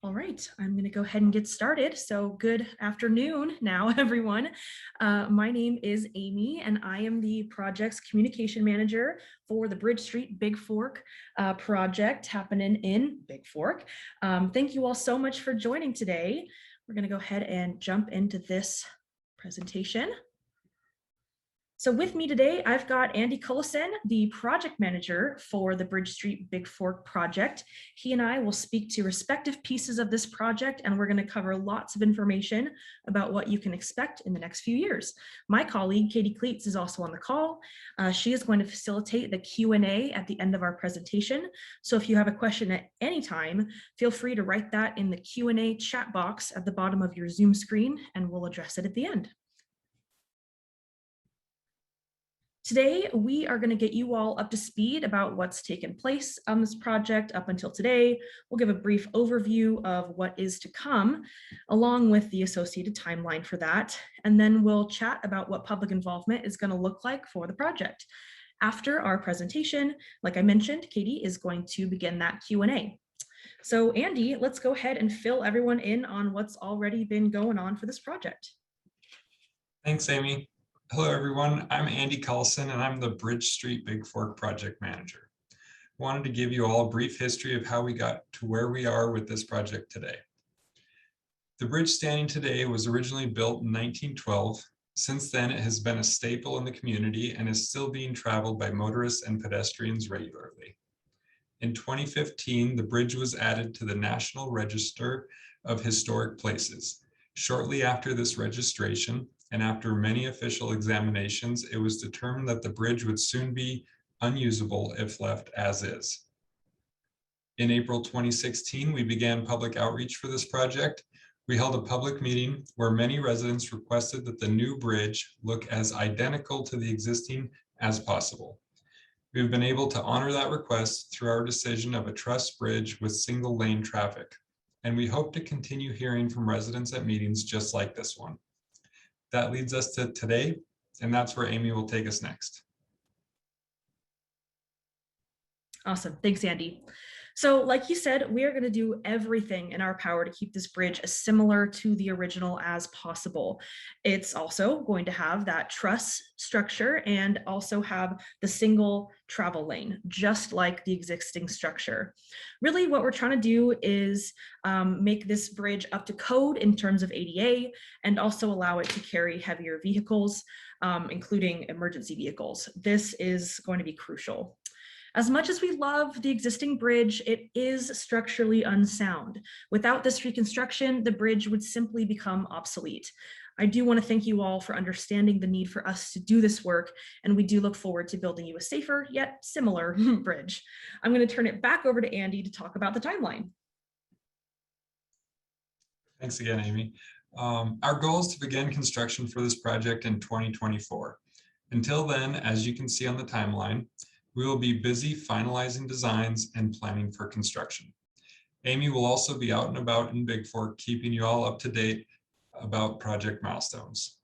All right, I'm going to go ahead and get started. So good afternoon now, everyone. My name is Amy, and I am the project's communication manager for the Bridge Street Bigfork project happening in Bigfork. Thank you all so much for joining today. We're going to go ahead and jump into this presentation. So with me today, I've got Andy Cullison, the project manager for the Bridge Street Bigfork project. He and I will speak to respective pieces of this project, and we're going to cover lots of information about what you can expect in the next few years. My colleague, Katie Cleets, is also on the call. She is going to facilitate the Q&A at the end of our presentation. So if you have a question at any time, feel free to write that in the Q&A chat box at the bottom of your Zoom screen, and we'll address it at the end. Today, we are going to get you all up to speed about what's taken place on this project up until today. We'll give a brief overview of what is to come, along with the associated timeline for that. And then we'll chat about what public involvement is going to look like for the project. After our presentation, like I mentioned, Katie is going to begin that Q&A. So Andy, let's go ahead and fill everyone in on what's already been going on for this project. Thanks, Amy. Hello, everyone. I'm Andy Cullison, and I'm the Bridge Street Bigfork project manager. Wanted to give you all a brief history of how we got to where we are with this project today. The bridge standing today was originally built in 1912. Since then, it has been a staple in the community and is still being traveled by motorists and pedestrians regularly. In 2015, the bridge was added to the National Register of Historic Places. Shortly after this registration, and after many official examinations, it was determined that the bridge would soon be unusable if left as is. In April 2016, we began public outreach for this project. We held a public meeting where many residents requested that the new bridge look as identical to the existing as possible. We've been able to honor that request through our decision of a truss bridge with single lane traffic, and we hope to continue hearing from residents at meetings just like this one. That leads us to today, and that's where Amy will take us next. Awesome. Thanks, Andy. So like you said, we are going to do everything in our power to keep this bridge as similar to the original as possible. It's also going to have that truss structure and also have the single travel lane, just like the existing structure. Really, what we're trying to do is make this bridge up to code in terms of ADA and also allow it to carry heavier vehicles, including emergency vehicles. This is going to be crucial. As much as we love the existing bridge, it is structurally unsound. Without this reconstruction, the bridge would simply become obsolete. I do want to thank you all for understanding the need for us to do this work, and we do look forward to building you a safer yet similar bridge. I'm going to turn it back over to Andy to talk about the timeline. Thanks again, Amy. Our goal is to begin construction for this project in 2024. Until then, as you can see on the timeline, we will be busy finalizing designs and planning for construction. Amy will also be out and about in Bigfork, keeping you all up to date about project milestones.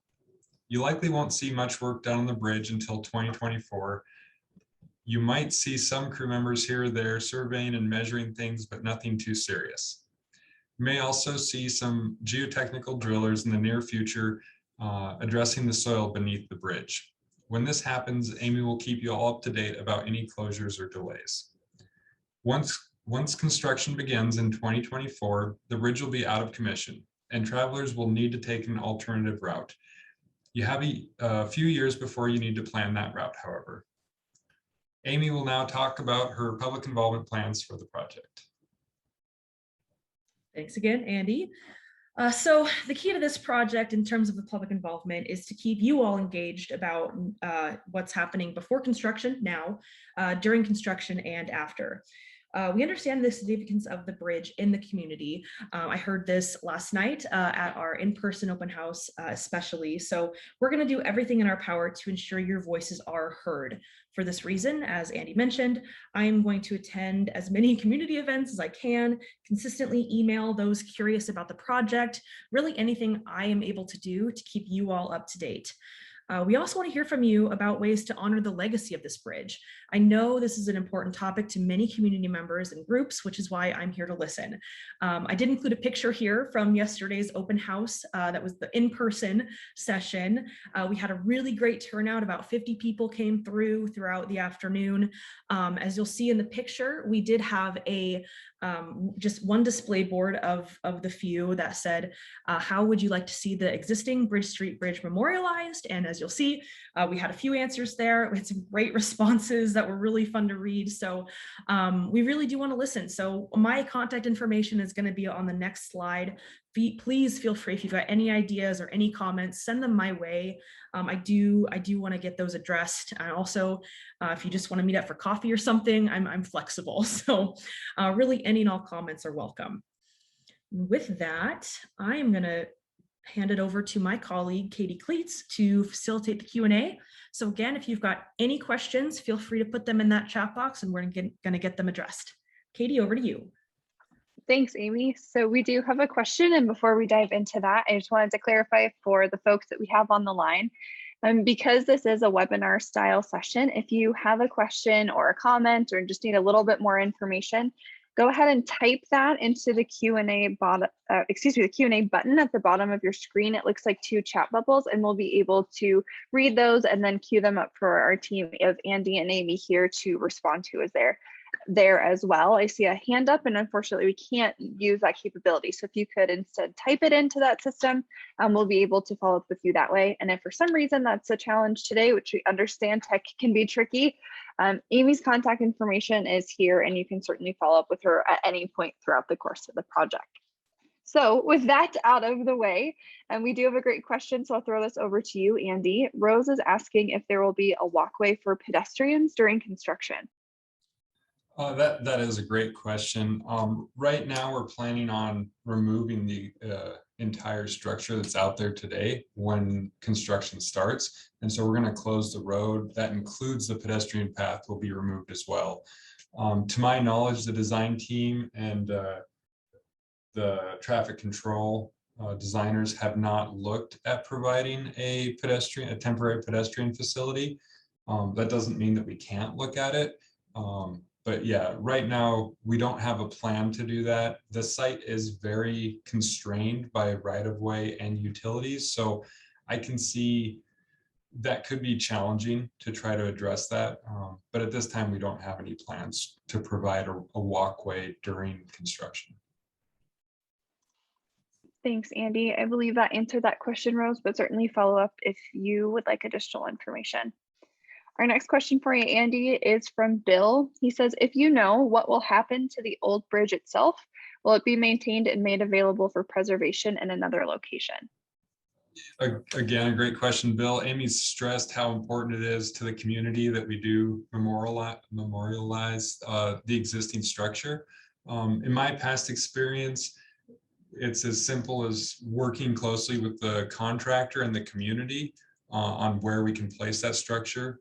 You likely won't see much work done on the bridge until 2024. You might see some crew members here or there surveying and measuring things, but nothing too serious. You may also see some geotechnical drillers in the near future addressing the soil beneath the bridge. When this happens, Amy will keep you all up to date about any closures or delays. Once construction begins in 2024, the bridge will be out of commission and travelers will need to take an alternative route. You have a few years before you need to plan that route, however. Amy will now talk about her public involvement plans for the project. Thanks again, Andy. So the key to this project in terms of the public involvement is to keep you all engaged about what's happening before construction now, during construction, and after. We understand the significance of the bridge in the community. I heard this last night at our in-person open house especially. So we're going to do everything in our power to ensure your voices are heard. For this reason, as Andy mentioned, I am going to attend as many community events as I can, consistently email those curious about the project, really anything I am able to do to keep you all up to date. We also want to hear from you about ways to honor the legacy of this bridge. I know this is an important topic to many community members and groups, which is why I'm here to listen. I did include a picture here from yesterday's open house. That was the in-person session. We had a really great turnout. About 50 people came throughout the afternoon. As you'll see in the picture, we did have just one display board of the few that said, how would you like to see the existing Bridge Street Bridge memorialized? And as you'll see, we had a few answers there. We had some great responses that were really fun to read. So we really do want to listen. So my contact information is going to be on the next slide. Please feel free, if you've got any ideas or any comments, send them my way. I do want to get those addressed. And also, if you just want to meet up for coffee or something, I'm flexible. So really any and all comments are welcome. With that, I am going to hand it over to my colleague, Katie Cleets, to facilitate the Q&A. So again, if you've got any questions, feel free to put them in that chat box and we're going to get them addressed. Katie, over to you. Thanks, Amy. So we do have a question, and before we dive into that, I just wanted to clarify for the folks that we have on the line, because this is a webinar style session, if you have a question or a comment or just need a little bit more information, go ahead and type that into the Q&A bottom, the Q&A button at the bottom of your screen. It looks like 2 chat bubbles, and we'll be able to read those and then queue them up for our team of Andy and Amy here to respond to as there as well. I see a hand up, and unfortunately we can't use that capability. So if you could instead type it into that system, we'll be able to follow up with you that way. And if for some reason that's a challenge today, which we understand tech can be tricky, Amy's contact information is here, and you can certainly follow up with her at any point throughout the course of the project. So with that out of the way, and we do have a great question, so I'll throw this over to you, Andy. Rose is asking if there will be a walkway for pedestrians during construction. That is a great question. Right now, we're planning on removing the entire structure that's out there today when construction starts. And so we're going to close the road. That includes the pedestrian path will be removed as well. To my knowledge, the design team and the traffic control designers have not looked at providing a temporary pedestrian facility. That doesn't mean that we can't look at it. But yeah, right now we don't have a plan to do that. The site is very constrained by right-of-way and utilities. So I can see that could be challenging to try to address that. But at this time, we don't have any plans to provide a walkway during construction. Thanks, Andy. I believe that answered that question, Rose, but certainly follow up if you would like additional information. Our next question for you, Andy, is from Bill. He says, if you know what will happen to the old bridge itself, will it be maintained and made available for preservation in another location? Again, a great question, Bill. Amy's stressed how important it is to the community that we do memorialize the existing structure. In my past experience, it's as simple as working closely with the contractor and the community on where we can place that structure.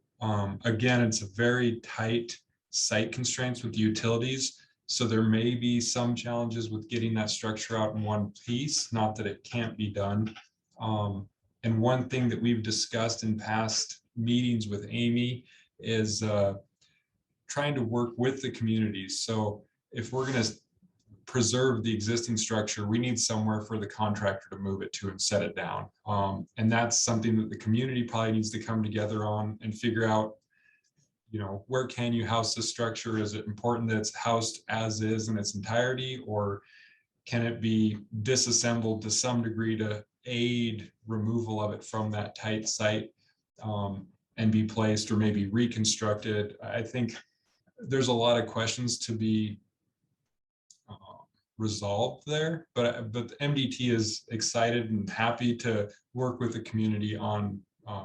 Again, it's a very tight site constraints with the utilities. So there may be some challenges with getting that structure out in one piece, not that it can't be done. And one thing that we've discussed in past meetings with Amy is trying to work with the communities. So if we're going to preserve the existing structure, we need somewhere for the contractor to move it to and set it down. And that's something that the community probably needs to come together on and figure out, you know, where can you house the structure? Is it important that it's housed as is in its entirety, or can it be disassembled to some degree to aid removal of it from that tight site and be placed or maybe reconstructed? I think there's a lot of questions to be resolved there, but MDT is excited and happy to work with the community on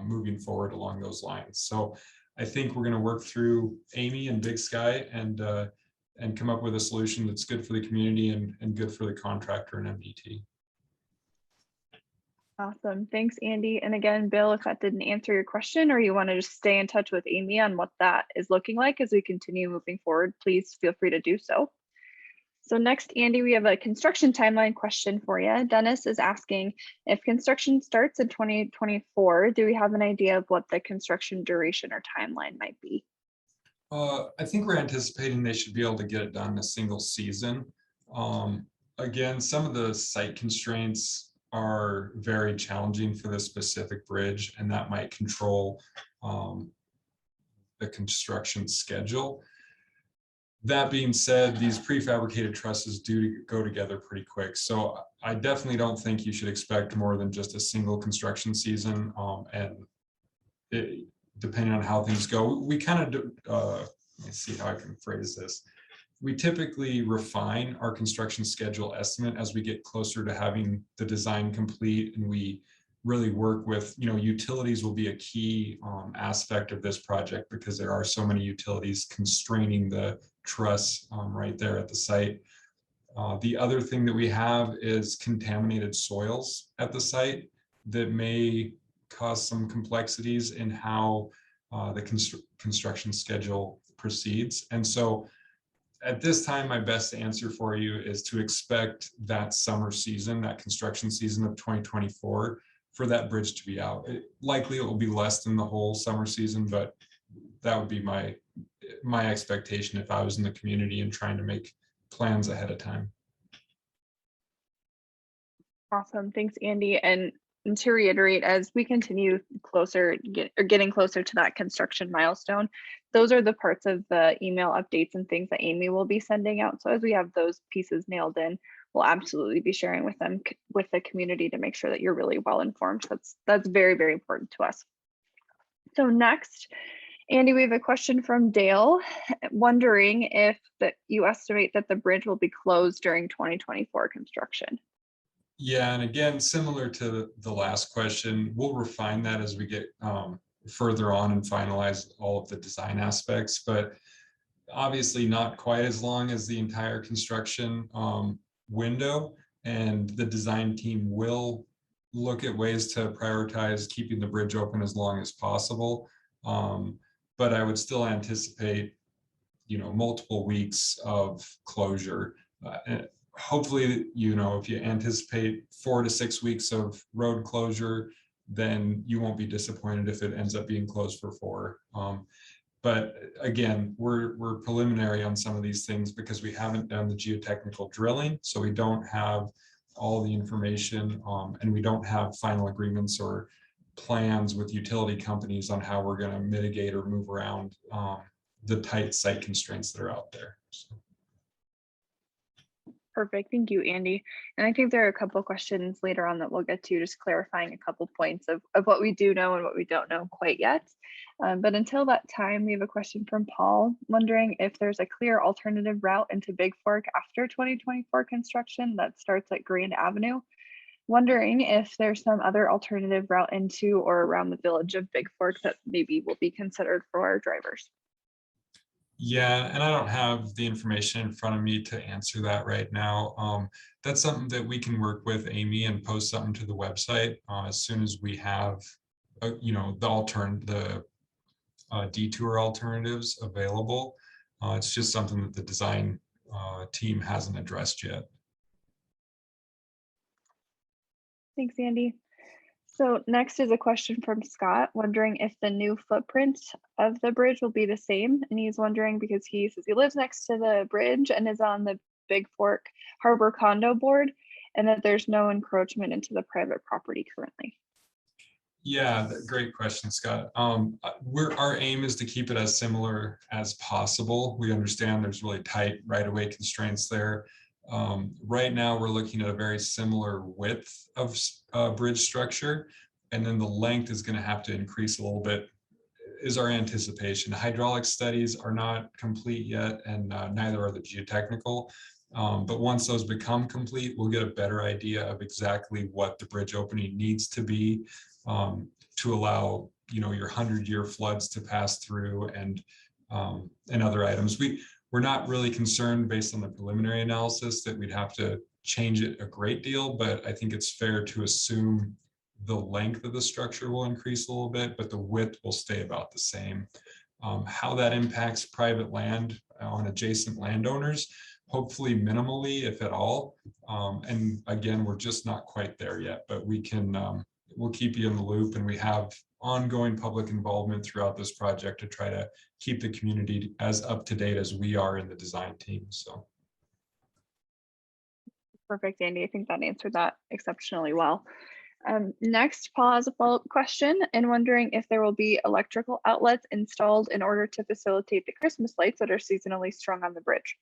moving forward along those lines. So I think we're going to work through Amy and Big Sky and come up with a solution that's good for the community and good for the contractor and MDT. Awesome. Thanks, Andy. And again, Bill, if that didn't answer your question or you want to just stay in touch with Amy on what that is looking like as we continue moving forward, please feel free to do so. So next, Andy, we have a construction timeline question for you. Dennis is asking, if construction starts in 2024, do we have an idea of what the construction duration or timeline might be? I think we're anticipating they should be able to get it done in a single season. Again, some of the site constraints are very challenging for this specific bridge, and that might control the construction schedule. That being said, these prefabricated trusses do go together pretty quick. So I definitely don't think you should expect more than just a single construction season. Depending on how things go, we kind of do, let me see how I can phrase this. We typically refine our construction schedule estimate as we get closer to having the design complete, and we really work with, utilities will be a key aspect of this project because there are so many utilities constraining the truss right there at the site. The other thing that we have is contaminated soils at the site that may cause some complexities in how the construction schedule proceeds. And so at this time, my best answer for you is to expect that summer season, that construction season of 2024, for that bridge to be out. Likely it will be less than the whole summer season, but that would be my expectation if I was in the community and trying to make plans ahead of time. Awesome, thanks, Andy. And to reiterate, as we continue getting closer to that construction milestone, those are the parts of the email updates and things that Amy will be sending out. So as we have those pieces nailed in, we'll absolutely be sharing with them, with the community, to make sure that you're really well informed. That's very, very important to us. So next, Andy, we have a question from Dale, wondering if you estimate that the bridge will be closed during 2024 construction. Yeah, and again, similar to the last question, we'll refine that as we get further on and finalize all of the design aspects, but obviously not quite as long as the entire construction window. And the design team will look at ways to prioritize keeping the bridge open as long as possible. But I would still anticipate, multiple weeks of closure. Hopefully, if you anticipate 4 to 6 weeks of road closure, then you won't be disappointed if it ends up being closed for 4. But again, we're preliminary on some of these things because we haven't done the geotechnical drilling, so we don't have all the information, and we don't have final agreements or plans with utility companies on how we're going to mitigate or move around the tight site constraints that are out there. So. Perfect. Thank you, Andy. And I think there are a couple of questions later on that we'll get to, just clarifying a couple points of what we do know and what we don't know quite yet. But until that time, we have a question from Paul, wondering if there's a clear alternative route into Bigfork after 2024 construction that starts at Grand Avenue. Wondering if there's some other alternative route into or around the village of Bigfork that maybe will be considered for our drivers. Yeah, and I don't have the information in front of me to answer that right now. That's something that we can work with Amy and post something to the website as soon as we have, the detour alternatives available. It's just something that the design team hasn't addressed yet. Thanks, Andy. So next is a question from Scott, wondering if the new footprint of the bridge will be the same. And he's wondering because he says he lives next to the bridge and is on the Bigfork Harbor Condo Board, and that there's no encroachment into the private property currently. Yeah, great question, Scott. Our aim is to keep it as similar as possible. We understand there's really tight right-of-way constraints there. Right now, we're looking at a very similar width of bridge structure, and then the length is going to have to increase a little bit, is our anticipation. Hydraulic studies are not complete yet, and neither are the geotechnical. But once those become complete, we'll get a better idea of exactly what the bridge opening needs to be to allow your 100-year floods to pass through and other items. We're not really concerned based on the preliminary analysis that we'd have to change it a great deal, but I think it's fair to assume the length of the structure will increase a little bit, but the width will stay about the same. How that impacts private land on adjacent landowners, hopefully minimally, if at all. And again, we're just not quite there yet, but we can, we'll keep you in the loop, and we have ongoing public involvement throughout this project to try to keep the community as up to date as we are in the design team. So. Perfect, Andy. I think that answered that exceptionally well. Next, Paul has a follow-up question and wondering if there will be electrical outlets installed in order to facilitate the Christmas lights that are seasonally strung on the bridge.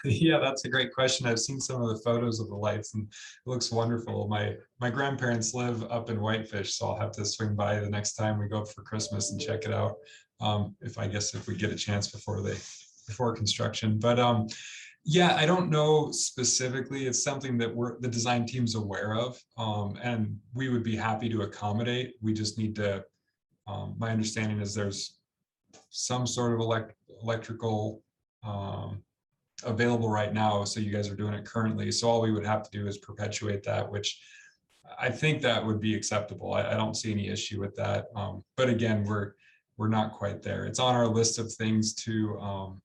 Yeah, that's a great question. I've seen some of the photos of the lights and it looks wonderful. My grandparents live up in Whitefish, so I'll have to swing by the next time we go up for Christmas and check it out. If we get a chance before construction. But yeah, I don't know specifically. It's something that the design team's aware of, and we would be happy to accommodate. We just need to, my understanding is there's some sort of electrical available right now, so you guys are doing it currently, so all we would have to do is perpetuate that, which I think that would be acceptable. I don't see any issue with that, but again, we're not quite there. It's on our list of things to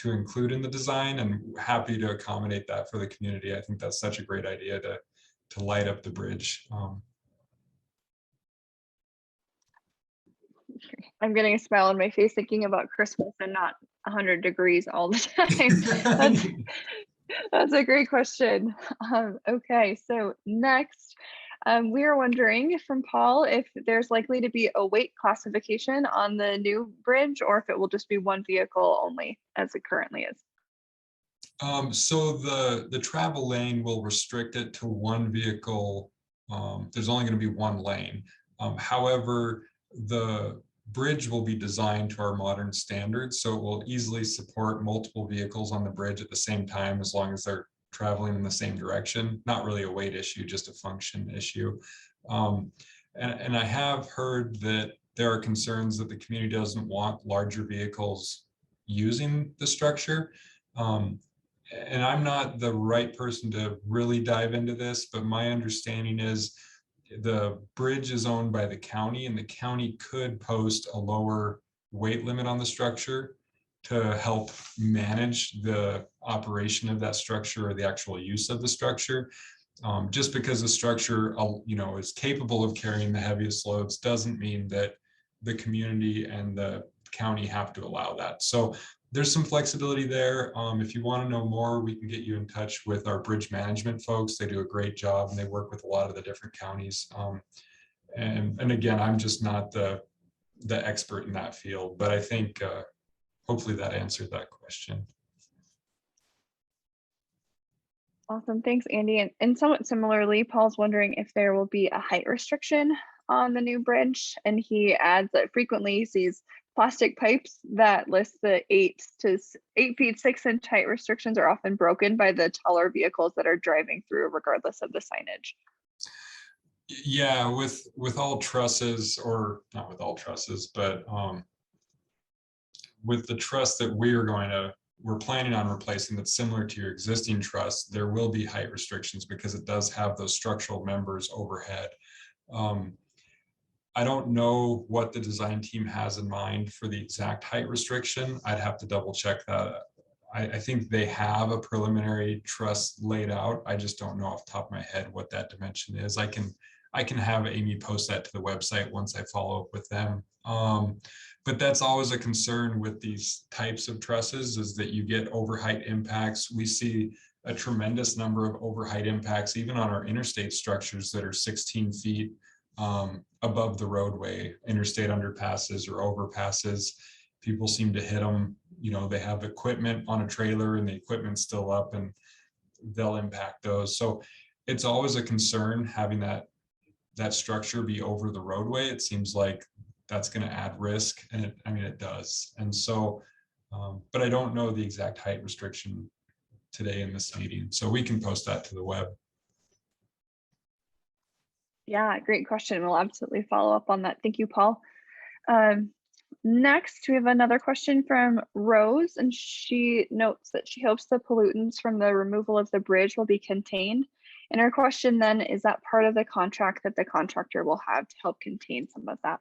include in the design, and happy to accommodate that for the community. I think that's such a great idea to light up the bridge. I'm getting a smile on my face thinking about Christmas and not 100 degrees all the time. That's a great question. Okay, so next, we are wondering from Paul if there's likely to be a weight classification on the new bridge, or if it will just be one vehicle only as it currently is. So the travel lane will restrict it to one vehicle. There's only going to be one lane. However, the bridge will be designed to our modern standards, so it will easily support multiple vehicles on the bridge at the same time, as long as they're traveling in the same direction. Not really a weight issue, just a function issue. And I have heard that there are concerns that the community doesn't want larger vehicles using the structure. And I'm not the right person to really dive into this, but my understanding is the bridge is owned by the county, and the county could post a lower weight limit on the structure to help manage the operation of that structure, or the actual use of the structure. Just because the structure, is capable of carrying the heaviest loads doesn't mean that the community and the county have to allow that. So there's some flexibility there. If you want to know more, we can get you in touch with our bridge management folks. They do a great job, and they work with a lot of the different counties. And again, I'm just not the expert in that field, but I think hopefully that answered that question. Awesome, thanks, Andy. And somewhat similarly, Paul's wondering if there will be a height restriction on the new bridge, and he adds that frequently he sees plastic pipes that list the 8 feet 6 inch height restrictions are often broken by the taller vehicles that are driving through, regardless of the signage. Yeah, with all trusses, or not with all trusses, but with the truss that we're planning on replacing, that's similar to your existing truss, there will be height restrictions because it does have those structural members overhead. I don't know what the design team has in mind for the exact height restriction. I'd have to double check that. I think they have a preliminary truss laid out. I just don't know off the top of my head what that dimension is. I can have Amy post that to the website once I follow up with them. But that's always a concern with these types of trusses, is that you get overheight impacts. We see a tremendous number of overheight impacts, even on our interstate structures that are 16 feet above the roadway, interstate underpasses or overpasses. People seem to hit them. They have equipment on a trailer and the equipment's still up, and they'll impact those. So it's always a concern having that structure be over the roadway. It seems like that's going to add risk, and it does. And so, but I don't know the exact height restriction today in this meeting, so we can post that to the web. Yeah, great question. We'll absolutely follow up on that. Thank you, Paul. Next, we have another question from Rose, and she notes that she hopes the pollutants from the removal of the bridge will be contained. And her question then, is that part of the contract that the contractor will have to help contain some of that?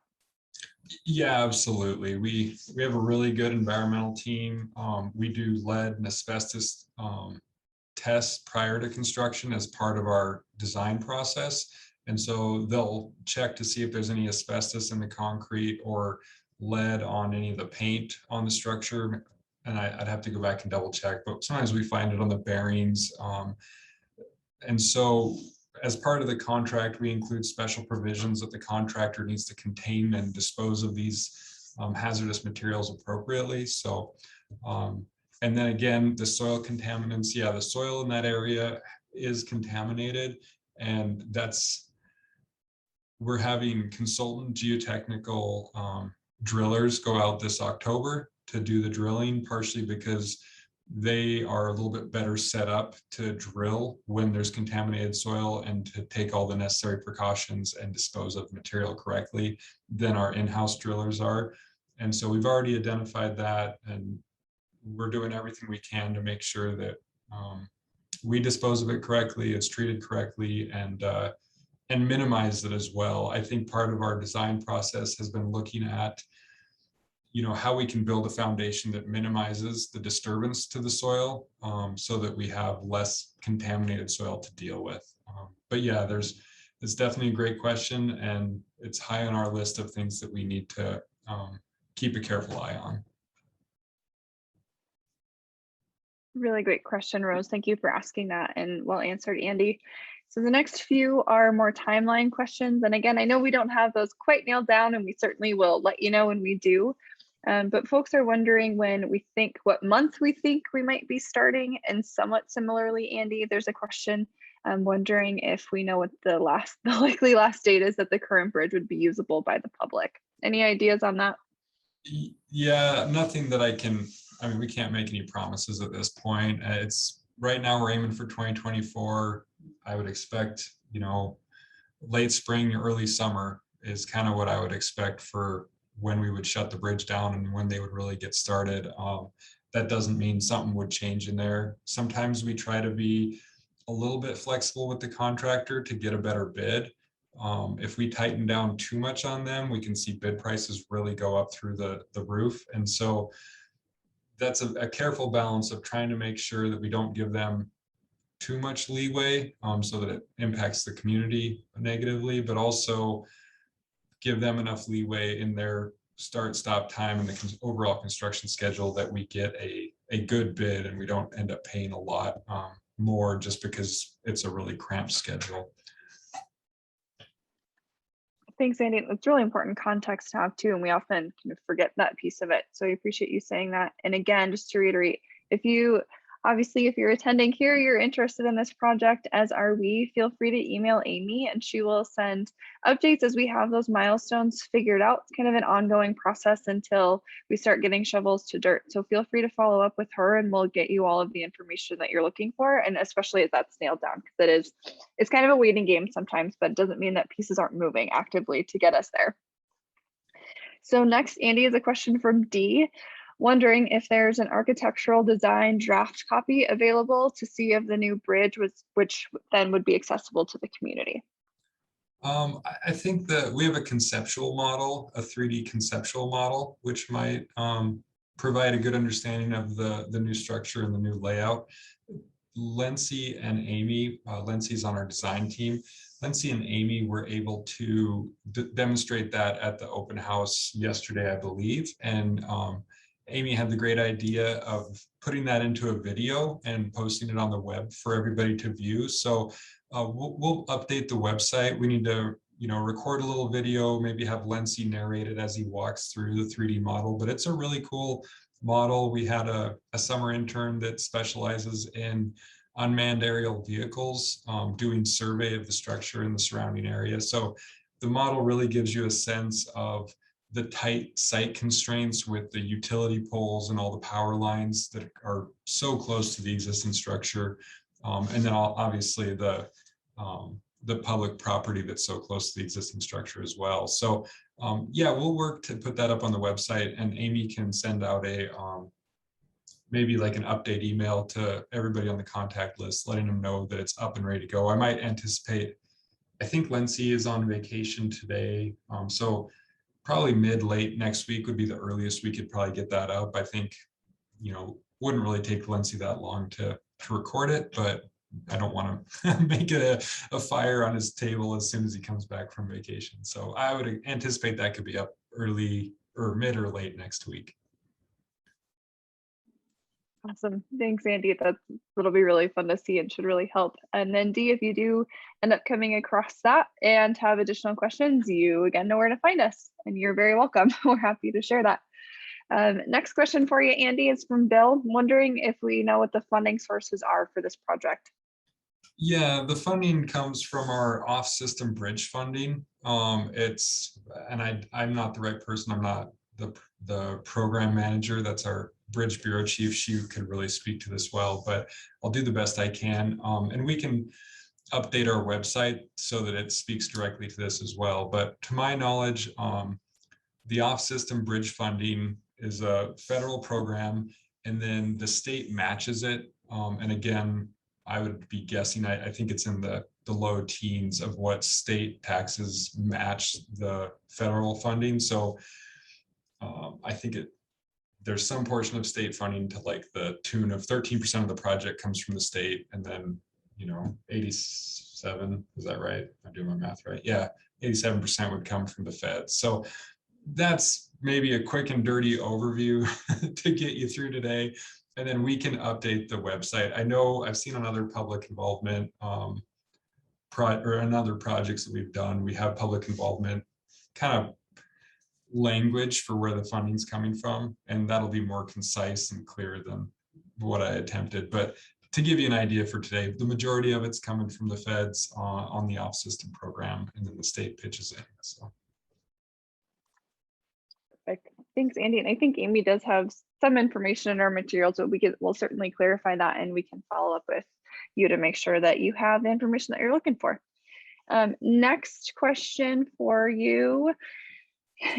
Yeah, absolutely. We have a really good environmental team. We do lead and asbestos tests prior to construction as part of our design process. And so they'll check to see if there's any asbestos in the concrete or lead on any of the paint on the structure. And I'd have to go back and double check, but sometimes we find it on the bearings. And so as part of the contract, we include special provisions that the contractor needs to contain and dispose of these hazardous materials appropriately. So, and then again, the soil contaminants, yeah, the soil in that area is contaminated, and we're having consultant geotechnical drillers go out this October to do the drilling, partially because they are a little bit better set up to drill when there's contaminated soil and to take all the necessary precautions and dispose of material correctly than our in-house drillers are. And so we've already identified that, and we're doing everything we can to make sure that we dispose of it correctly, it's treated correctly, and minimize it as well. I think part of our design process has been looking at how we can build a foundation that minimizes the disturbance to the soil, so that we have less contaminated soil to deal with. But yeah, it's definitely a great question, and it's high on our list of things that we need to keep a careful eye on. Really great question, Rose. Thank you for asking that, and well answered, Andy. So the next few are more timeline questions. And again, I know we don't have those quite nailed down, and we certainly will let you know when we do. But folks are wondering what month we think we might be starting. And somewhat similarly, Andy, there's a question wondering if we know what the likely last date is that the current bridge would be usable by the public. Any ideas on that? Yeah, nothing that I mean, we can't make any promises at this point. It's right now we're aiming for 2024. I would expect, late spring, early summer is kind of what I would expect for when we would shut the bridge down and when they would really get started. That doesn't mean something would change in there. Sometimes we try to be a little bit flexible with the contractor to get a better bid. If we tighten down too much on them, we can see bid prices really go up through the roof. And so that's a careful balance of trying to make sure that we don't give them too much leeway, so that it impacts the community negatively, but also give them enough leeway in their start-stop time and the overall construction schedule that we get a good bid and we don't end up paying a lot more just because it's a really cramped schedule. Thanks, Andy. It's really important context to have too, and we often kind of forget that piece of it. So I appreciate you saying that. And again, just to reiterate, if you're attending here, you're interested in this project, as are we, feel free to email Amy and she will send updates as we have those milestones figured out. It's kind of an ongoing process until we start getting shovels to dirt. So feel free to follow up with her and we'll get you all of the information that you're looking for. And especially as that's nailed down, because it's kind of a waiting game sometimes, but it doesn't mean that pieces aren't moving actively to get us there. So next, Andy, is a question from D, wondering if there's an architectural design draft copy available to see of the new bridge, which then would be accessible to the community. I think that we have a conceptual model, a 3D conceptual model, which might provide a good understanding of the new structure and the new layout. Lency and Amy, Lency's on our design team. Lency and Amy were able to demonstrate that at the open house yesterday, I believe. And Amy had the great idea of putting that into a video and posting it on the web for everybody to view. So we'll update the website. We need to, record a little video, maybe have Lency narrate it as he walks through the 3D model. But it's a really cool model. We had a summer intern that specializes in unmanned aerial vehicles, doing survey of the structure in the surrounding area. So the model really gives you a sense of the tight site constraints with the utility poles and all the power lines that are so close to the existing structure. And then obviously the public property that's so close to the existing structure as well. So yeah, we'll work to put that up on the website, and Amy can send out a maybe like an update email to everybody on the contact list, letting them know that it's up and ready to go. I might anticipate, I think Lency is on vacation today. So probably late next week would be the earliest we could probably get that up. I think, wouldn't really take Lindsay that long to record it, but I don't want to make it a fire on his table as soon as he comes back from vacation. So I would anticipate that could be up early or mid or late next week. Awesome. Thanks, Andy. That'll be really fun to see and should really help. And then Dee, if you do end up coming across that and have additional questions, you again know where to find us, and you're very welcome. We're happy to share that. Next question for you, Andy, is from Bill, wondering if we know what the funding sources are for this project. Yeah, the funding comes from our off-system bridge funding. I'm not the right person. I'm not the program manager. That's our bridge bureau chief. She could really speak to this well, but I'll do the best I can. And we can update our website so that it speaks directly to this as well. But to my knowledge, the off-system bridge funding is a federal program, and then the state matches it. And again, I would be guessing, I think it's in the low teens of what state taxes match the federal funding. So I think there's some portion of state funding to like the tune of 13% of the project comes from the state, and then 87, is that right? I'm doing my math right. Yeah, 87% would come from the feds. So that's maybe a quick and dirty overview to get you through today. And then we can update the website. I know I've seen on other public involvement or in other projects that we've done, we have public involvement kind of language for where the funding's coming from, and that'll be more concise and clear than what I attempted. But to give you an idea for today, the majority of it's coming from the feds on the off-system program, and then the state pitches in. So. Perfect. Thanks, Andy. And I think Amy does have some information in our materials, but we'll certainly clarify that, and we can follow up with you to make sure that you have the information that you're looking for. Next question for you,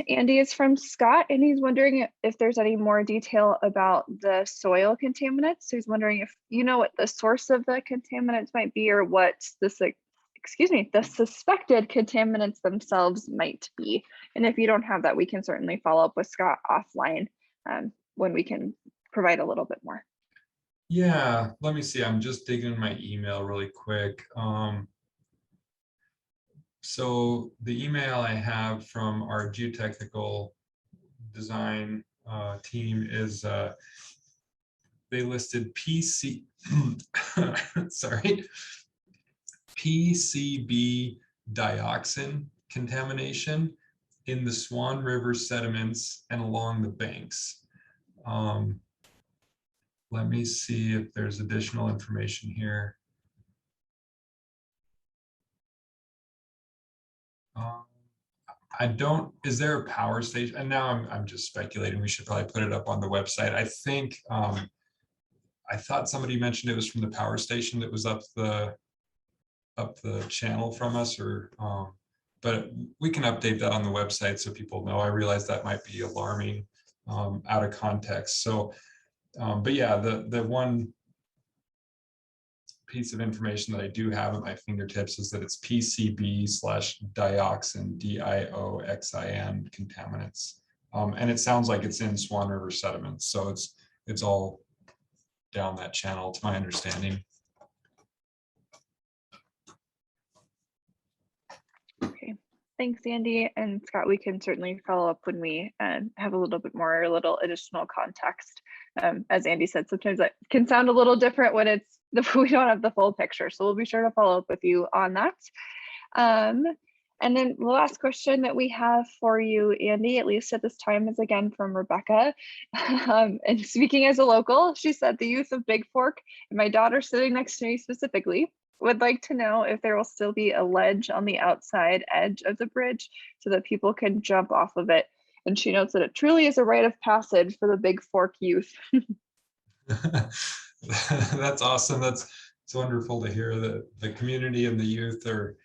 Andy, is from Scott, and he's wondering if there's any more detail about the soil contaminants. So he's wondering if you know what the source of the contaminants might be, or what the suspected contaminants themselves might be. And if you don't have that, we can certainly follow up with Scott offline when we can provide a little bit more. Yeah, let me see. I'm just digging in my email really quick. So the email I have from our geotechnical design team is they listed PCB dioxin contamination in the Swan River sediments and along the banks. Let me see if there's additional information here. Is there a power station? And now I'm just speculating. We should probably put it up on the website. I think, I thought somebody mentioned it was from the power station that was up the channel from us, but we can update that on the website so people know. I realize that might be alarming out of context. So, but yeah, the one piece of information that I do have at my fingertips is that it's PCB/dioxin, DIOXIN contaminants. And it sounds like it's in Swan River sediments. So it's all down that channel, to my understanding. Okay, thanks, Andy. And Scott, we can certainly follow up when we have a little additional context. As Andy said, sometimes that can sound a little different when we don't have the full picture. So we'll be sure to follow up with you on that. And then the last question that we have for you, Andy, at least at this time, is again from Rebecca. And speaking as a local, she said, the youth of Bigfork, and my daughter sitting next to me specifically, would like to know if there will still be a ledge on the outside edge of the bridge so that people can jump off of it. And she notes that it truly is a rite of passage for the Bigfork youth. That's awesome. It's wonderful to hear that the community and the youth are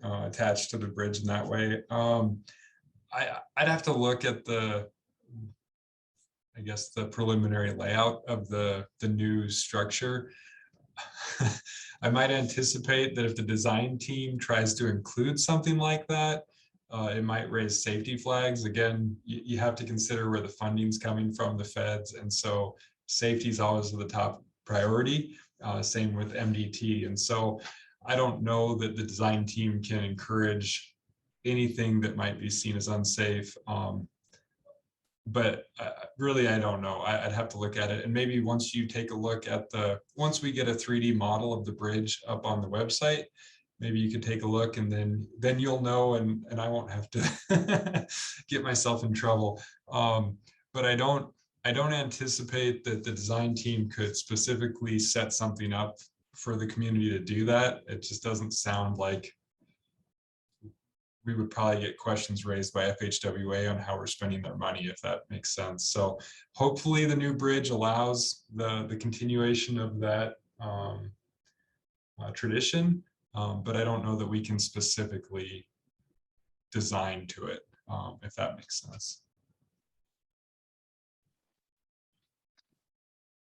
attached to the bridge in that way. I'd have to look at the preliminary layout of the new structure. I might anticipate that if the design team tries to include something like that, It might raise safety flags. Again, you have to consider where the funding's coming from, the feds. And so safety is always the top priority. Same with MDT. And so I don't know that the design team can encourage anything that might be seen as unsafe. But really, I don't know. I'd have to look at it. And maybe once you take a look at once we get a 3D model of the bridge up on the website, maybe you could take a look, and then you'll know, and I won't have to get myself in trouble. But I don't anticipate that the design team could specifically set something up for the community to do that. It just doesn't sound like we would probably get questions raised by FHWA on how we're spending their money, if that makes sense. So hopefully the new bridge allows the continuation of that tradition, but I don't know that we can specifically design to it, if that makes sense.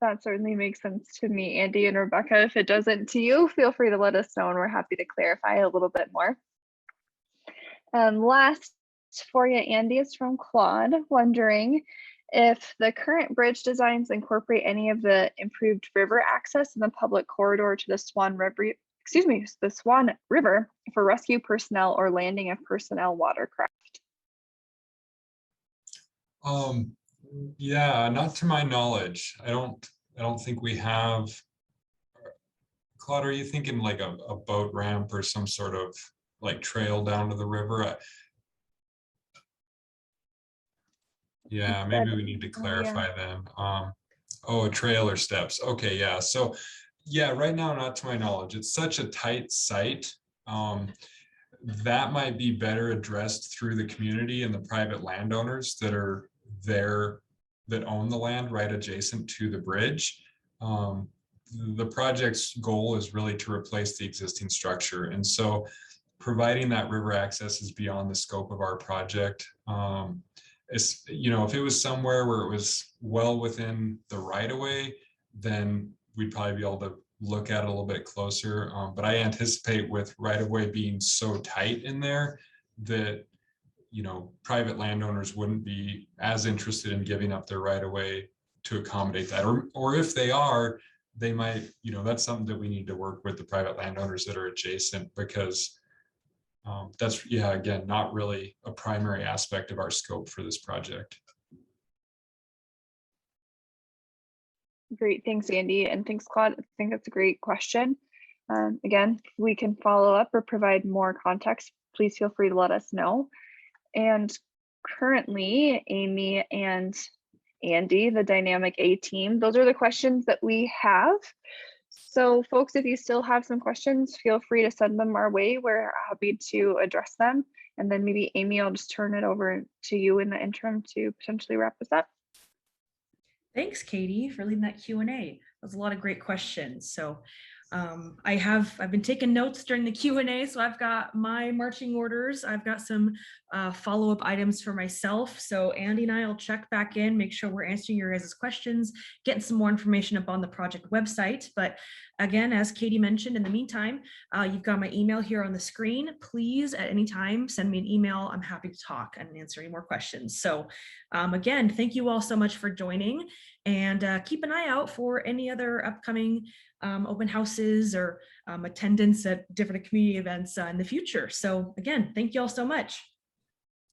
That certainly makes sense to me, Andy and Rebecca. If it doesn't to you, feel free to let us know and we're happy to clarify a little bit more. Last for you, Andy, is from Claude, wondering if the current bridge designs incorporate any of the improved river access in the public corridor to the Swan River, the Swan River for rescue personnel or landing of personnel watercraft. Yeah, not to my knowledge. I don't think we have. Claude, are you thinking like a boat ramp or some sort of like trail down to the river? Yeah, maybe we need to clarify then. Oh, a trail or steps. Okay, yeah. So yeah, right now, not to my knowledge. It's such a tight site. That might be better addressed through the community and the private landowners that are there, that own the land right adjacent to the bridge. The project's goal is really to replace the existing structure. And so providing that river access is beyond the scope of our project. It's, if it was somewhere where it was well within the right of way, then we'd probably be able to look at it a little bit closer. But I anticipate with right of way being so tight in there that, private landowners wouldn't be as interested in giving up their right of way to accommodate that. Or if they are, they might, that's something that we need to work with the private landowners that are adjacent, because that's, again, not really a primary aspect of our scope for this project. Great, thanks, Andy, and thanks, Claude. I think that's a great question. Again, if we can follow up or provide more context, please feel free to let us know. And currently, Amy and Andy, the Dynamic A team, those are the questions that we have. So folks, if you still have some questions, feel free to send them our way. We're happy to address them. And then maybe Amy, I'll just turn it over to you in the interim to potentially wrap this up. Thanks, Katie, for leading that Q&A. That was a lot of great questions. So I've been taking notes during the Q&A, so I've got my marching orders. I've got some follow-up items for myself. So Andy and I will check back in, make sure we're answering your guys' questions, getting some more information up on the project website. But again, as Katie mentioned, in the meantime, you've got my email here on the screen. Please, at any time, send me an email. I'm happy to talk and answer any more questions. So again, thank you all so much for joining, and keep an eye out for any other upcoming open houses or attendance at different community events in the future. So again, thank you all so much.